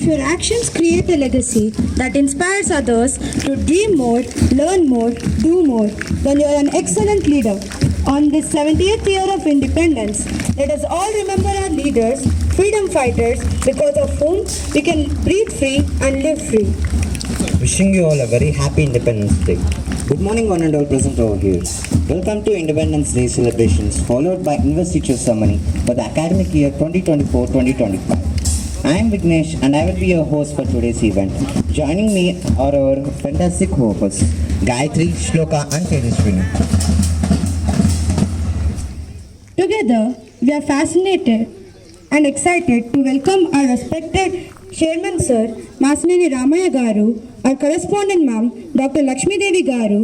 your actions create a legacy that inspires others to dream more, learn more, do more, then you are an excellent leader. On this 70th year of independence, let us all remember our leaders, freedom fighters, because of whom we can breathe free and live free. Wishing you all a very happy Independence Day. Good morning, one and all present over here. Welcome to Independence Day celebrations, followed by investiture ceremony for the academic year 2024-2025. I am Vignesh and I will be your host for today's event. Joining me are our fantastic hosts, Gayatri, Shloka and Tejaswini. Together, we are fascinated and excited to welcome our respected Chairman Sir, Masaneni Ramaya Garu, our correspondent Ma'am, Dr. Lakshmi Devi Garu,